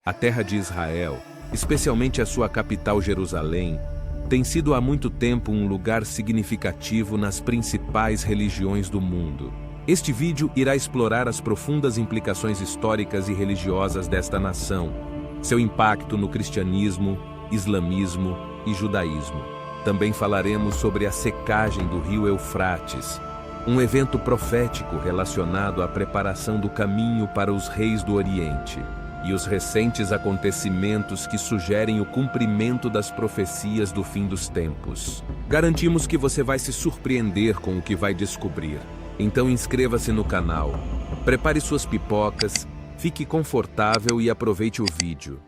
A terra de Israel, especialmente a sua capital Jerusalém, tem sido há muito tempo um lugar significativo nas principais religiões do mundo. Este vídeo irá explorar as profundas implicações históricas e religiosas desta nação, seu impacto no cristianismo, islamismo e judaísmo. Também falaremos sobre a secagem do rio Eufrates, um evento profético relacionado à preparação do caminho para os reis do Oriente, e os recentes acontecimentos que sugerem o cumprimento das profecias do fim dos tempos. Garantimos que você vai se surpreender com o que vai descobrir. Então inscreva-se no canal, prepare suas pipocas, fique confortável e aproveite o vídeo.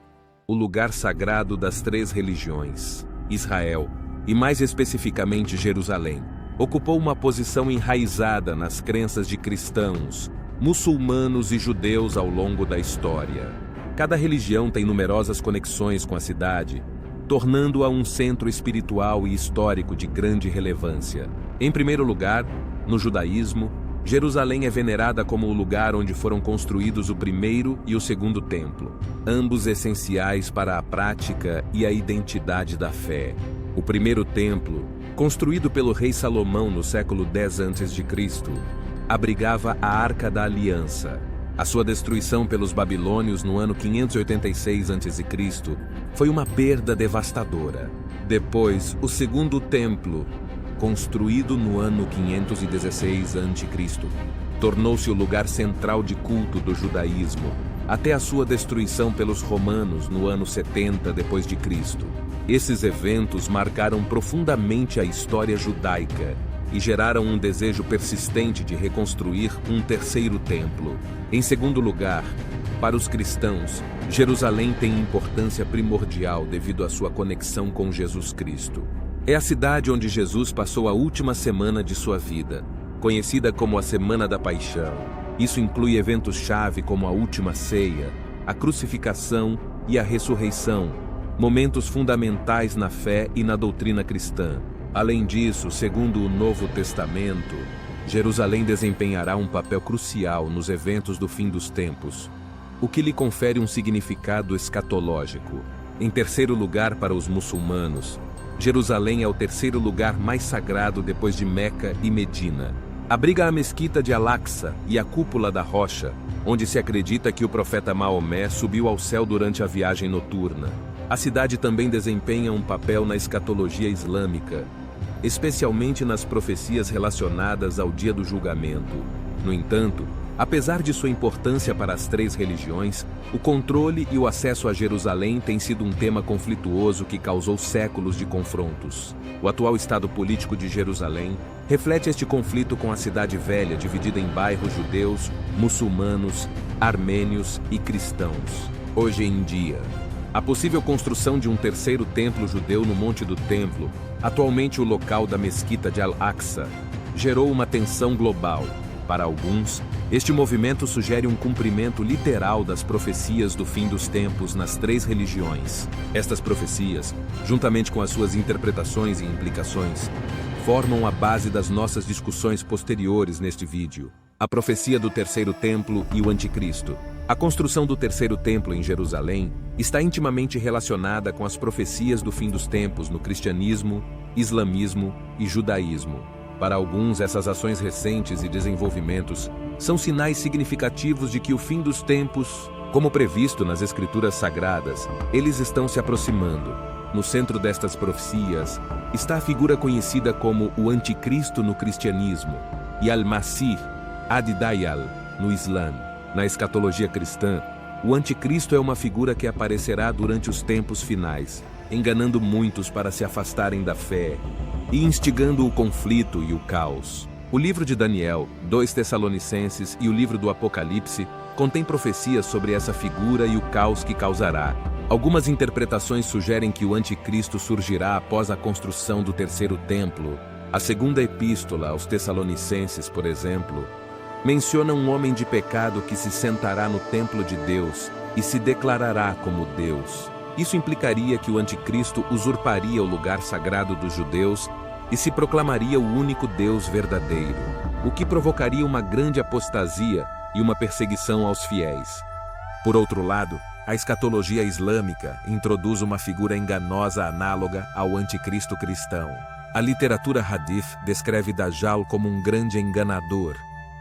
O lugar sagrado das três religiões, Israel, e mais especificamente Jerusalém, ocupou uma posição enraizada nas crenças de cristãos, muçulmanos e judeus ao longo da história. Cada religião tem numerosas conexões com a cidade, tornando-a um centro espiritual e histórico de grande relevância. Em primeiro lugar, no judaísmo, Jerusalém é venerada como o lugar onde foram construídos o primeiro e o segundo templo, ambos essenciais para a prática e a identidade da fé. O primeiro templo, construído pelo rei Salomão no século X a.C., abrigava a Arca da Aliança. A sua destruição pelos babilônios no ano 586 a.C. foi uma perda devastadora. Depois, o segundo templo, construído no ano 516 a.C., tornou-se o lugar central de culto do judaísmo, até a sua destruição pelos romanos no ano 70 d.C. Esses eventos marcaram profundamente a história judaica e geraram um desejo persistente de reconstruir um terceiro templo. Em segundo lugar, para os cristãos, Jerusalém tem importância primordial devido à sua conexão com Jesus Cristo. É a cidade onde Jesus passou a última semana de sua vida, conhecida como a Semana da Paixão. Isso inclui eventos-chave como a Última Ceia, a crucificação e a ressurreição, momentos fundamentais na fé e na doutrina cristã. Além disso, segundo o Novo Testamento, Jerusalém desempenhará um papel crucial nos eventos do fim dos tempos, o que lhe confere um significado escatológico. Em terceiro lugar, para os muçulmanos, Jerusalém é o terceiro lugar mais sagrado depois de Meca e Medina. Abriga a mesquita de Al-Aqsa e a cúpula da rocha, onde se acredita que o profeta Maomé subiu ao céu durante a viagem noturna. A cidade também desempenha um papel na escatologia islâmica, especialmente nas profecias relacionadas ao dia do julgamento. No entanto, apesar de sua importância para as três religiões, o controle e o acesso a Jerusalém tem sido um tema conflituoso que causou séculos de confrontos. O atual estado político de Jerusalém reflete este conflito com a cidade velha, dividida em bairros judeus, muçulmanos, armênios e cristãos. Hoje em dia, a possível construção de um terceiro templo judeu no Monte do Templo, atualmente o local da mesquita de Al-Aqsa, gerou uma tensão global. Para alguns, este movimento sugere um cumprimento literal das profecias do fim dos tempos nas três religiões. Estas profecias, juntamente com as suas interpretações e implicações, formam a base das nossas discussões posteriores neste vídeo. A profecia do terceiro templo e o anticristo. A construção do terceiro templo em Jerusalém está intimamente relacionada com as profecias do fim dos tempos no cristianismo, islamismo e judaísmo. Para alguns, essas ações recentes e desenvolvimentos são sinais significativos de que o fim dos tempos, como previsto nas Escrituras Sagradas, eles estão se aproximando. No centro destas profecias está a figura conhecida como o Anticristo no cristianismo e Al-Masih Ad-Dajjal no Islã. Na escatologia cristã, o Anticristo é uma figura que aparecerá durante os tempos finais, enganando muitos para se afastarem da fé e instigando o conflito e o caos. O livro de Daniel, 2 Tessalonicenses e o livro do Apocalipse contêm profecias sobre essa figura e o caos que causará. Algumas interpretações sugerem que o Anticristo surgirá após a construção do terceiro templo. A segunda epístola aos Tessalonicenses, por exemplo, menciona um homem de pecado que se sentará no templo de Deus e se declarará como Deus. Isso implicaria que o anticristo usurparia o lugar sagrado dos judeus e se proclamaria o único Deus verdadeiro, o que provocaria uma grande apostasia e uma perseguição aos fiéis. Por outro lado, A escatologia islâmica introduz uma figura enganosa análoga ao anticristo cristão. A literatura hadith descreve Dajjal como um grande enganador,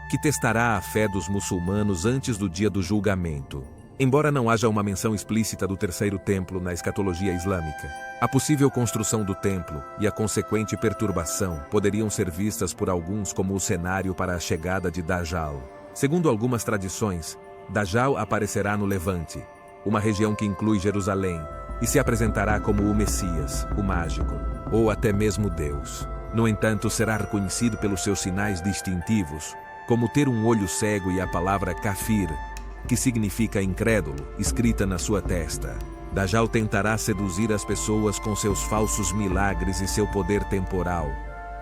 que testará a fé dos muçulmanos antes do dia do julgamento. Embora não haja uma menção explícita do terceiro templo na escatologia islâmica, a possível construção do templo e a consequente perturbação poderiam ser vistas por alguns como o cenário para a chegada de Dajjal. Segundo algumas tradições, Dajjal aparecerá no Levante, uma região que inclui Jerusalém, e se apresentará como o Messias, o mágico, ou até mesmo Deus. No entanto, será reconhecido pelos seus sinais distintivos, como ter um olho cego e a palavra kafir, que significa incrédulo, escrita na sua testa. Dajjal tentará seduzir as pessoas com seus falsos milagres e seu poder temporal,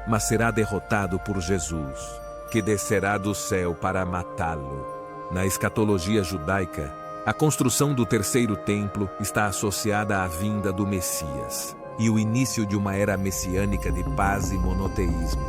mas será derrotado por Jesus, que descerá do céu para matá-lo. Na escatologia judaica, a construção do terceiro templo está associada à vinda do Messias e o início de uma era messiânica de paz e monoteísmo.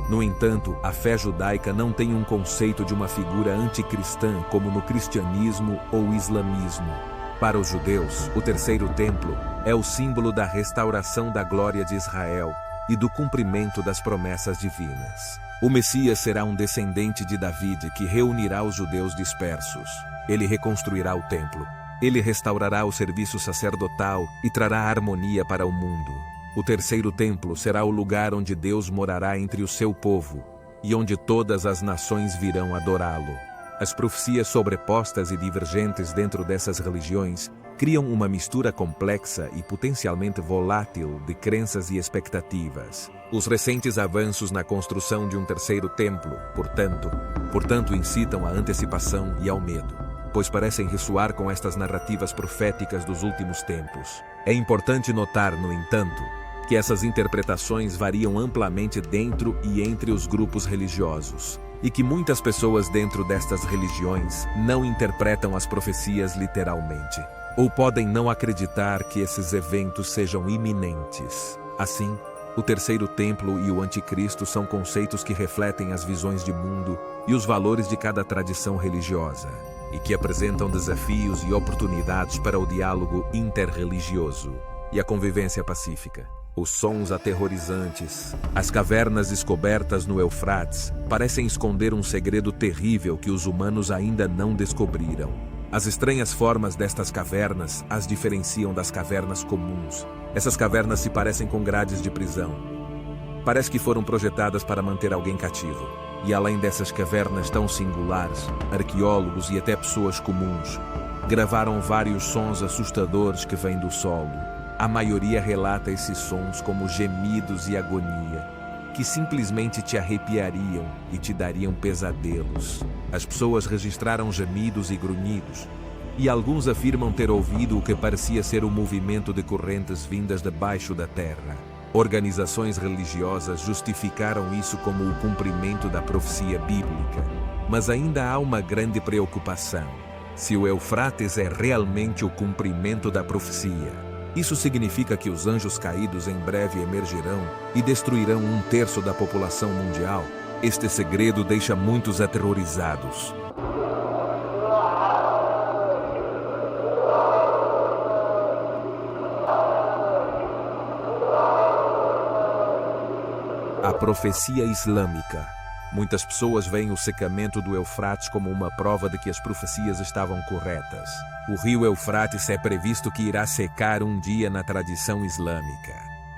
No entanto, a fé judaica não tem um conceito de uma figura anticristã como no cristianismo ou islamismo. Para os judeus, o terceiro templo é o símbolo da restauração da glória de Israel e do cumprimento das promessas divinas. O Messias será um descendente de David que reunirá os judeus dispersos. Ele reconstruirá o templo. Ele restaurará o serviço sacerdotal e trará harmonia para o mundo. O terceiro templo será o lugar onde Deus morará entre o seu povo e onde todas as nações virão adorá-lo. As profecias sobrepostas e divergentes dentro dessas religiões criam uma mistura complexa e potencialmente volátil de crenças e expectativas. Os recentes avanços na construção de um terceiro templo, portanto, incitam à antecipação e ao medo, pois parecem ressoar com estas narrativas proféticas dos últimos tempos. É importante notar, no entanto, que essas interpretações variam amplamente dentro e entre os grupos religiosos, e que muitas pessoas dentro destas religiões não interpretam as profecias literalmente, ou podem não acreditar que esses eventos sejam iminentes. Assim, o terceiro templo e o anticristo são conceitos que refletem as visões de mundo e os valores de cada tradição religiosa, e que apresentam desafios e oportunidades para o diálogo interreligioso e a convivência pacífica. Os sons aterrorizantes, as cavernas descobertas no Eufrates, parecem esconder um segredo terrível que os humanos ainda não descobriram. As estranhas formas destas cavernas as diferenciam das cavernas comuns. Essas cavernas se parecem com grades de prisão. Parece que foram projetadas para manter alguém cativo. E além dessas cavernas tão singulares, arqueólogos e até pessoas comuns gravaram vários sons assustadores que vêm do solo. A maioria relata esses sons como gemidos e agonia, que simplesmente te arrepiariam e te dariam pesadelos. As pessoas registraram gemidos e grunhidos, e alguns afirmam ter ouvido o que parecia ser o movimento de correntes vindas debaixo da terra. Organizações religiosas justificaram isso como o cumprimento da profecia bíblica, mas ainda há uma grande preocupação. Se o Eufrates é realmente o cumprimento da profecia, isso significa que os anjos caídos em breve emergirão e destruirão 1/3 da população mundial? Este segredo deixa muitos aterrorizados. A profecia islâmica. Muitas pessoas veem o secamento do Eufrates como uma prova de que as profecias estavam corretas. O rio Eufrates é previsto que irá secar um dia na tradição islâmica.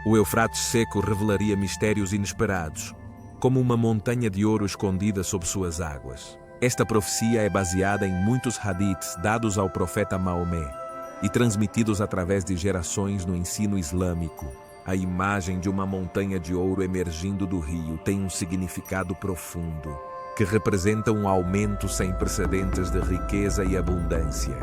O Eufrates seco revelaria mistérios inesperados, como uma montanha de ouro escondida sob suas águas. Esta profecia é baseada em muitos hadiths dados ao profeta Maomé e transmitidos através de gerações no ensino islâmico. A imagem de uma montanha de ouro emergindo do rio tem um significado profundo, que representa um aumento sem precedentes de riqueza e abundância.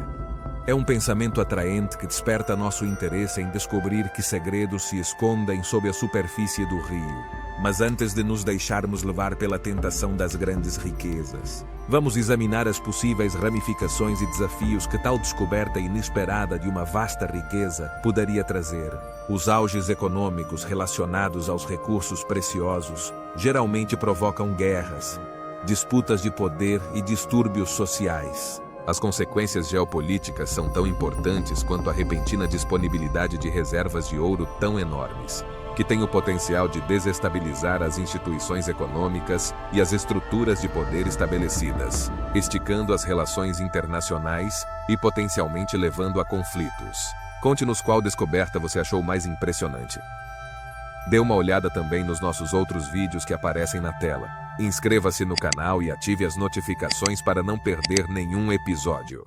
É um pensamento atraente que desperta nosso interesse em descobrir que segredos se escondem sob a superfície do rio. Mas antes de nos deixarmos levar pela tentação das grandes riquezas, vamos examinar as possíveis ramificações e desafios que tal descoberta inesperada de uma vasta riqueza poderia trazer. Os auges econômicos relacionados aos recursos preciosos geralmente provocam guerras, disputas de poder e distúrbios sociais. As consequências geopolíticas são tão importantes quanto a repentina disponibilidade de reservas de ouro tão enormes, que tem o potencial de desestabilizar as instituições econômicas e as estruturas de poder estabelecidas, esticando as relações internacionais e potencialmente levando a conflitos. Conte-nos qual descoberta você achou mais impressionante. Dê uma olhada também nos nossos outros vídeos que aparecem na tela. Inscreva-se no canal e ative as notificações para não perder nenhum episódio.